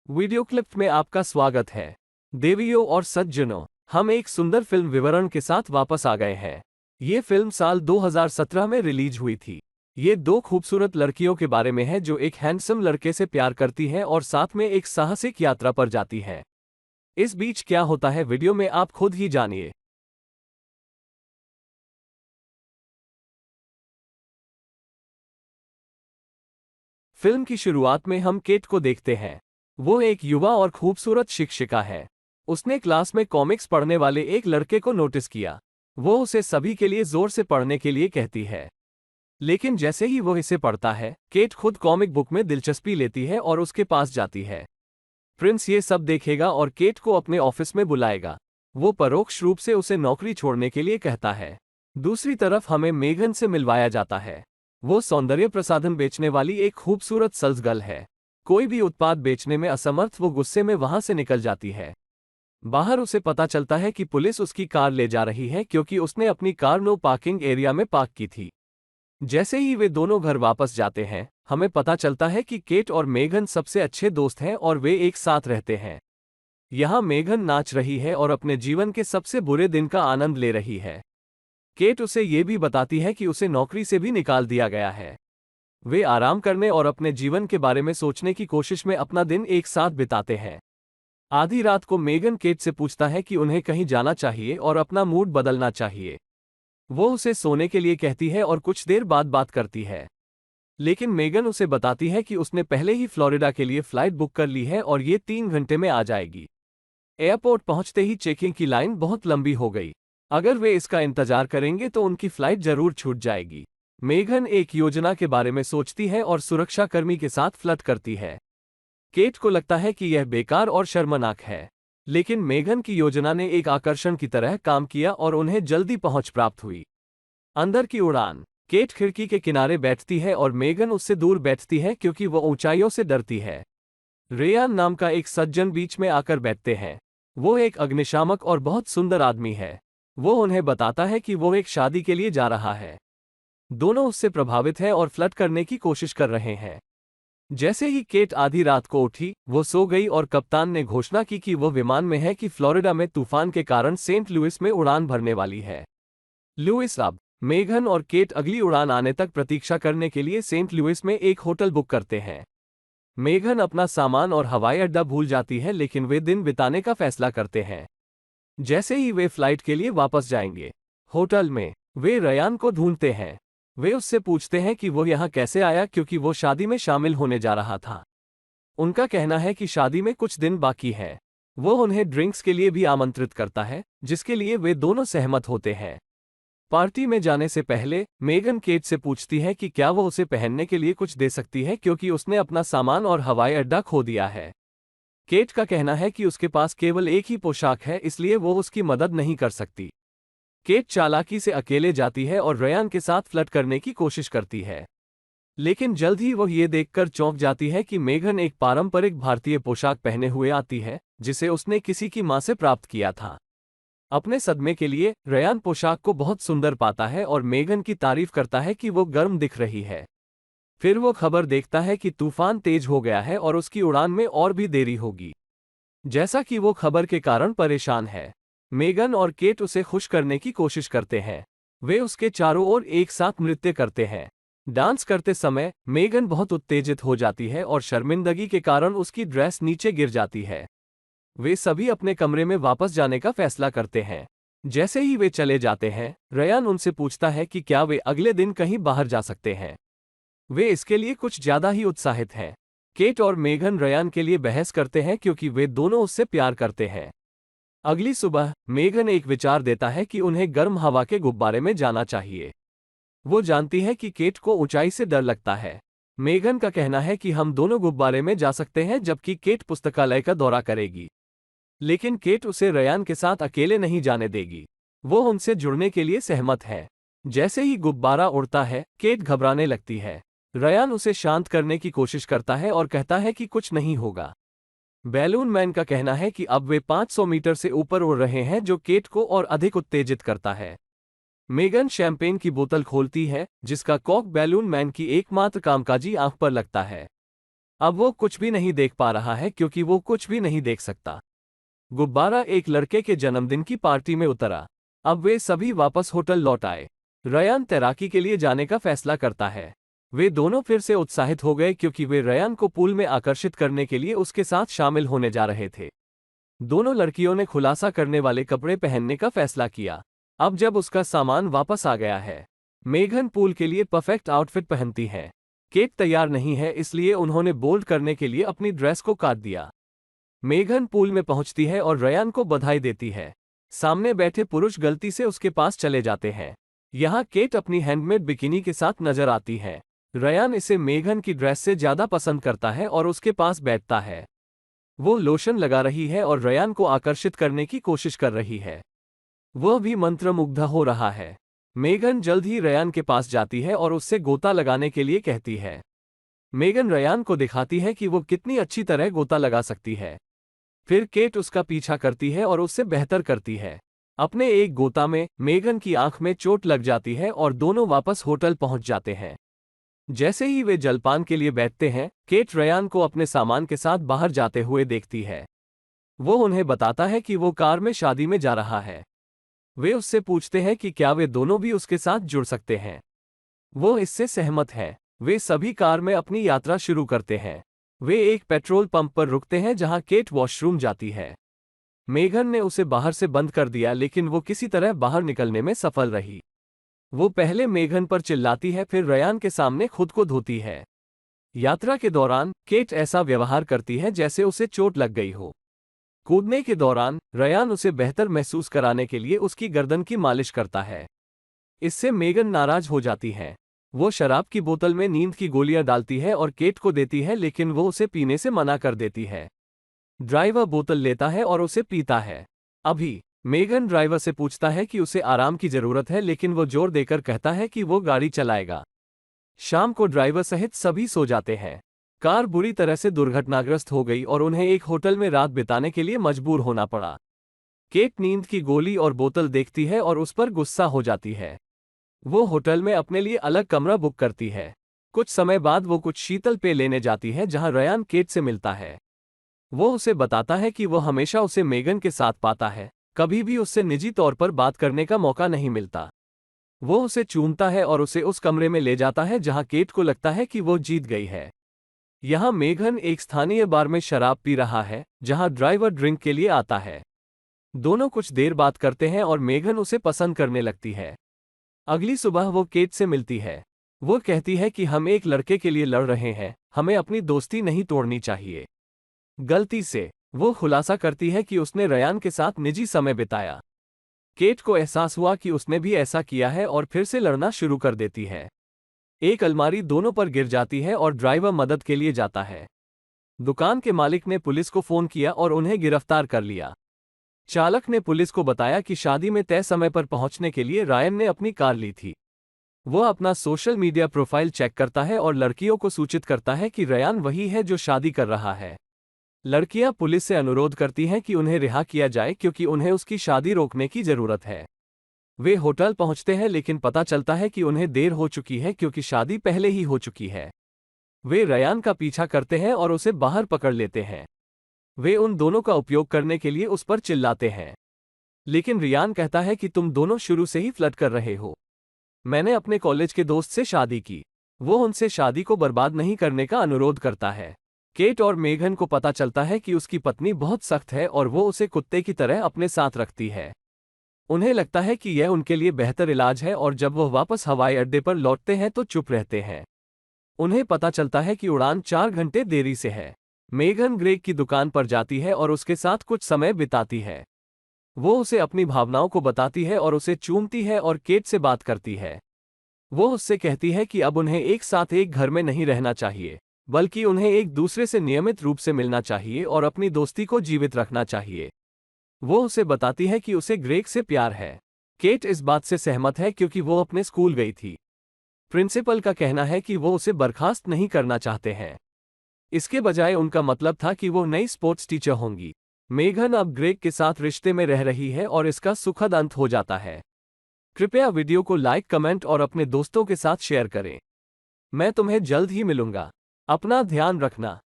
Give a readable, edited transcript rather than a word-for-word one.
Video clip में आपका स्वागत है। देवियों और सज्जनों, हम एक सुंदर फिल्म विवरण के साथ वापस आ गए हैं। ये फिल्म साल 2017 में रिलीज हुई थी। ये दो खूबसूरत लड़कियों के बारे में है जो एक हैंडसम लड़के से प्यार करती हैं और साथ में एक साहसिक यात्रा पर जाती हैं। इस बीच क्या होता है वीडियो में आप खुद ही जानिए। फिल्म की शुरुआत में हम केट को देखते हैं। वो एक युवा और खूबसूरत शिक्षिका है। उसने क्लास में कॉमिक्स पढ़ने वाले एक लड़के को नोटिस किया। वो उसे सभी के लिए जोर से पढ़ने के लिए कहती है। लेकिन जैसे ही वो इसे पढ़ता है, केट खुद कॉमिक बुक में दिलचस्पी लेती है और उसके पास जाती है। प्रिंस ये सब देखेगा और केट को अपने ऑफिस में बुलाएगा। वो परोक्ष रूप से उसे नौकरी छोड़ने के लिए कहता है। दूसरी तरफ हमें मेघन से मिलवाया जाता है। वो सौंदर्य प्रसाधन बेचने वाली एक खूबसूरत सेल्स गर्ल है। कोई भी उत्पाद बेचने में असमर्थ वो गुस्से में वहां से निकल जाती है। बाहर उसे पता चलता है कि पुलिस उसकी कार ले जा रही है क्योंकि उसने अपनी कार नो पार्किंग एरिया में पार्क की थी। जैसे ही वे दोनों घर वापस जाते हैं, हमें पता चलता है कि केट और मेघन सबसे अच्छे दोस्त हैं और वे एक साथ रहते हैं। यहाँ मेघन नाच रही है और अपने जीवन के सबसे बुरे दिन का आनंद ले रही है। केट उसे ये भी बताती है कि उसे नौकरी से भी निकाल दिया गया है। वे आराम करने और अपने जीवन के बारे में सोचने की कोशिश में अपना दिन एक साथ बिताते हैं। आधी रात को मेगन केट से पूछता है कि उन्हें कहीं जाना चाहिए और अपना मूड बदलना चाहिए। वो उसे सोने के लिए कहती है और कुछ देर बाद बात करती है। लेकिन मेगन उसे बताती है कि उसने पहले ही फ्लोरिडा के लिए फ्लाइट बुक कर ली है और ये 3 घंटे में आ जाएगी। एयरपोर्ट पहुंचते ही चेकिंग की लाइन बहुत लंबी हो गई। अगर वे इसका इंतजार करेंगे तो उनकी फ्लाइट जरूर छूट जाएगी। मेघन एक योजना के बारे में सोचती है और सुरक्षाकर्मी के साथ फ्लर्ट करती है। केट को लगता है कि यह बेकार और शर्मनाक है, लेकिन मेघन की योजना ने एक आकर्षण की तरह काम किया और उन्हें जल्दी पहुंच प्राप्त हुई। अंदर की उड़ान। केट खिड़की के किनारे बैठती है और मेघन उससे दूर बैठती है क्योंकि वह ऊंचाइयों से डरती है। रेयान नाम का एक सज्जन बीच में आकर बैठते हैं। वो एक अग्निशामक और बहुत सुंदर आदमी है। वो उन्हें बताता है कि वो एक शादी के लिए जा रहा है। दोनों उससे प्रभावित हैं और फ्लर्ट करने की कोशिश कर रहे हैं। जैसे ही केट आधी रात को उठी, वो सो गई और कप्तान ने घोषणा की कि वो विमान में है कि फ्लोरिडा में तूफान के कारण सेंट लुइस में उड़ान भरने वाली है। लुइस अब मेघन और केट अगली उड़ान आने तक प्रतीक्षा करने के लिए सेंट लुइस में एक होटल बुक करते हैं। मेघन अपना सामान और हवाई अड्डा भूल जाती है, लेकिन वे दिन बिताने का फैसला करते हैं। जैसे ही वे फ्लाइट के लिए वापस जाएंगे, होटल में वे रयान को ढूंढते हैं। वे उससे पूछते हैं कि वो यहाँ कैसे आया क्योंकि वो शादी में शामिल होने जा रहा था। उनका कहना है कि शादी में कुछ दिन बाकी है। वो उन्हें ड्रिंक्स के लिए भी आमंत्रित करता है, जिसके लिए वे दोनों सहमत होते हैं। पार्टी में जाने से पहले मेगन केट से पूछती है कि क्या वो उसे पहनने के लिए कुछ दे सकती है क्योंकि उसने अपना सामान और हवाई अड्डा खो दिया है। केट का कहना है कि उसके पास केवल एक ही पोशाक है, इसलिए वो उसकी मदद नहीं कर सकती। केट चालाकी से अकेले जाती है और रयान के साथ फ्लर्ट करने की कोशिश करती है। लेकिन जल्द ही वह ये देखकर चौंक जाती है कि मेघन एक पारंपरिक भारतीय पोशाक पहने हुए आती है, जिसे उसने किसी की मां से प्राप्त किया था। अपने सदमे के लिए रयान पोशाक को बहुत सुंदर पाता है और मेघन की तारीफ करता है कि वो गर्म दिख रही है। फिर वो खबर देखता है कि तूफान तेज हो गया है और उसकी उड़ान में और भी देरी होगी। जैसा कि वो खबर के कारण परेशान है, मेगन और केट उसे खुश करने की कोशिश करते हैं। वे उसके चारों ओर एक साथ नृत्य करते हैं। डांस करते समय मेगन बहुत उत्तेजित हो जाती है और शर्मिंदगी के कारण उसकी ड्रेस नीचे गिर जाती है। वे सभी अपने कमरे में वापस जाने का फैसला करते हैं। जैसे ही वे चले जाते हैं, रयान उनसे पूछता है कि क्या वे अगले दिन कहीं बाहर जा सकते हैं। वे इसके लिए कुछ ज्यादा ही उत्साहित हैं। केट और मेघन रयान के लिए बहस करते हैं क्योंकि वे दोनों उससे प्यार करते हैं। अगली सुबह मेघन एक विचार देता है कि उन्हें गर्म हवा के गुब्बारे में जाना चाहिए। वो जानती है कि केट को ऊंचाई से डर लगता है। मेघन का कहना है कि हम दोनों गुब्बारे में जा सकते हैं जबकि केट पुस्तकालय का दौरा करेगी। लेकिन केट उसे रयान के साथ अकेले नहीं जाने देगी। वो उनसे जुड़ने के लिए सहमत है। जैसे ही गुब्बारा उड़ता है, केट घबराने लगती है। रयान उसे शांत करने की कोशिश करता है और कहता है कि कुछ नहीं होगा। बैलून मैन का कहना है कि अब वे 500 मीटर से ऊपर उड़ रहे हैं, जो केट को और अधिक उत्तेजित करता है। मेगन शैंपेन की बोतल खोलती है, जिसका कॉक बैलून मैन की एकमात्र कामकाजी आंख पर लगता है। अब वो कुछ भी नहीं देख पा रहा है क्योंकि वो कुछ भी नहीं देख सकता। गुब्बारा एक लड़के के जन्मदिन की पार्टी में उतरा। अब वे सभी वापस होटल लौट आए। रयान तैराकी के लिए जाने का फैसला करता है। वे दोनों फिर से उत्साहित हो गए क्योंकि वे रयान को पूल में आकर्षित करने के लिए उसके साथ शामिल होने जा रहे थे। दोनों लड़कियों ने खुलासा करने वाले कपड़े पहनने का फैसला किया। अब जब उसका सामान वापस आ गया है, मेघन पूल के लिए परफेक्ट आउटफिट पहनती है। केट तैयार नहीं है, इसलिए उन्होंने बोल्ड करने के लिए अपनी ड्रेस को काट दिया। मेघन पूल में पहुंचती है और रयान को बधाई देती है। सामने बैठे पुरुष गलती से उसके पास चले जाते हैं। यहाँ केट अपनी हैंडमेड बिकिनी के साथ नजर आती है। रयान इसे मेघन की ड्रेस से ज्यादा पसंद करता है और उसके पास बैठता है। वो लोशन लगा रही है और रयान को आकर्षित करने की कोशिश कर रही है। वह भी मंत्रमुग्ध हो रहा है। मेघन जल्द ही रयान के पास जाती है और उससे गोता लगाने के लिए कहती है। मेघन रयान को दिखाती है कि वो कितनी अच्छी तरह गोता लगा सकती है। फिर केट उसका पीछा करती है और उससे बेहतर करती है। अपने एक गोता में मेघन की आंख में चोट लग जाती है और दोनों वापस होटल पहुंच जाते हैं। जैसे ही वे जलपान के लिए बैठते हैं, केट रयान को अपने सामान के साथ बाहर जाते हुए देखती है। वो उन्हें बताता है कि वो कार में शादी में जा रहा है। वे उससे पूछते हैं कि क्या वे दोनों भी उसके साथ जुड़ सकते हैं। वो इससे सहमत है। वे सभी कार में अपनी यात्रा शुरू करते हैं। वे एक पेट्रोल पंप पर रुकते हैं जहां केट वॉशरूम जाती है। मेघन ने उसे बाहर से बंद कर दिया, लेकिन वो किसी तरह बाहर निकलने में सफल रही। वो पहले मेघन पर चिल्लाती है, फिर रयान के सामने खुद को धोती है। यात्रा के दौरान केट ऐसा व्यवहार करती है जैसे उसे चोट लग गई हो। कूदने के दौरान रयान उसे बेहतर महसूस कराने के लिए उसकी गर्दन की मालिश करता है। इससे मेघन नाराज हो जाती है। वो शराब की बोतल में नींद की गोलियां डालती है और केट को देती है, लेकिन वो उसे पीने से मना कर देती है। ड्राइवर बोतल लेता है और उसे पीता है। अभी मेघन ड्राइवर से पूछता है कि उसे आराम की जरूरत है, लेकिन वो जोर देकर कहता है कि वो गाड़ी चलाएगा। शाम को ड्राइवर सहित सभी सो जाते हैं। कार बुरी तरह से दुर्घटनाग्रस्त हो गई और उन्हें एक होटल में रात बिताने के लिए मजबूर होना पड़ा। केट नींद की गोली और बोतल देखती है और उस पर गुस्सा हो जाती है। वो होटल में अपने लिए अलग कमरा बुक करती है। कुछ समय बाद वो कुछ शीतल पेय लेने जाती है जहां रयान केट से मिलता है। वो उसे बताता है कि वो हमेशा उसे मेघन के साथ पाता है, कभी भी उससे निजी तौर पर बात करने का मौका नहीं मिलता। वो उसे चूमता है और उसे उस कमरे में ले जाता है जहां केट को लगता है कि वो जीत गई है। यहाँ मेघन एक स्थानीय बार में शराब पी रहा है जहां ड्राइवर ड्रिंक के लिए आता है। दोनों कुछ देर बात करते हैं और मेघन उसे पसंद करने लगती है। अगली सुबह वो केट से मिलती है। वो कहती है कि हम एक लड़के के लिए लड़ रहे हैं, हमें अपनी दोस्ती नहीं तोड़नी चाहिए। गलती से वो खुलासा करती है कि उसने रयान के साथ निजी समय बिताया। केट को एहसास हुआ कि उसने भी ऐसा किया है और फिर से लड़ना शुरू कर देती है। एक अलमारी दोनों पर गिर जाती है और ड्राइवर मदद के लिए जाता है। दुकान के मालिक ने पुलिस को फोन किया और उन्हें गिरफ्तार कर लिया। चालक ने पुलिस को बताया कि शादी में तय समय पर पहुंचने के लिए रायन ने अपनी कार ली थी। वो अपना सोशल मीडिया प्रोफाइल चेक करता है और लड़कियों को सूचित करता है कि रयान वही है जो शादी कर रहा है। लड़कियां पुलिस से अनुरोध करती हैं कि उन्हें रिहा किया जाए क्योंकि उन्हें उसकी शादी रोकने की जरूरत है। वे होटल पहुंचते हैं, लेकिन पता चलता है कि उन्हें देर हो चुकी है क्योंकि शादी पहले ही हो चुकी है। वे रयान का पीछा करते हैं और उसे बाहर पकड़ लेते हैं। वे उन दोनों का उपयोग करने के लिए उस पर चिल्लाते हैं, लेकिन रियान कहता है कि तुम दोनों शुरू से ही फ्लर्ट कर रहे हो। मैंने अपने कॉलेज के दोस्त से शादी की। वो उनसे शादी को बर्बाद नहीं करने का अनुरोध करता है। केट और मेघन को पता चलता है कि उसकी पत्नी बहुत सख्त है और वो उसे कुत्ते की तरह अपने साथ रखती है। उन्हें लगता है कि यह उनके लिए बेहतर इलाज है और जब वह वापस हवाई अड्डे पर लौटते हैं तो चुप रहते हैं। उन्हें पता चलता है कि उड़ान 4 घंटे देरी से है। मेघन ग्रेग की दुकान पर जाती है और उसके साथ कुछ समय बिताती है। वो उसे अपनी भावनाओं को बताती है और उसे चूमती है और केट से बात करती है। वो उससे कहती है कि अब उन्हें एक साथ एक घर में नहीं रहना चाहिए, बल्कि उन्हें एक दूसरे से नियमित रूप से मिलना चाहिए और अपनी दोस्ती को जीवित रखना चाहिए। वो उसे बताती है कि उसे ग्रेग से प्यार है। केट इस बात से सहमत है क्योंकि वो अपने स्कूल गई थी। प्रिंसिपल का कहना है कि वो उसे बर्खास्त नहीं करना चाहते हैं। इसके बजाय उनका मतलब था कि वो नई स्पोर्ट्स टीचर होंगी। मेघन अब ग्रेग के साथ रिश्ते में रह रही है और इसका सुखद अंत हो जाता है। कृपया वीडियो को लाइक, कमेंट और अपने दोस्तों के साथ शेयर करें। मैं तुम्हें जल्द ही मिलूंगा। अपना ध्यान रखना।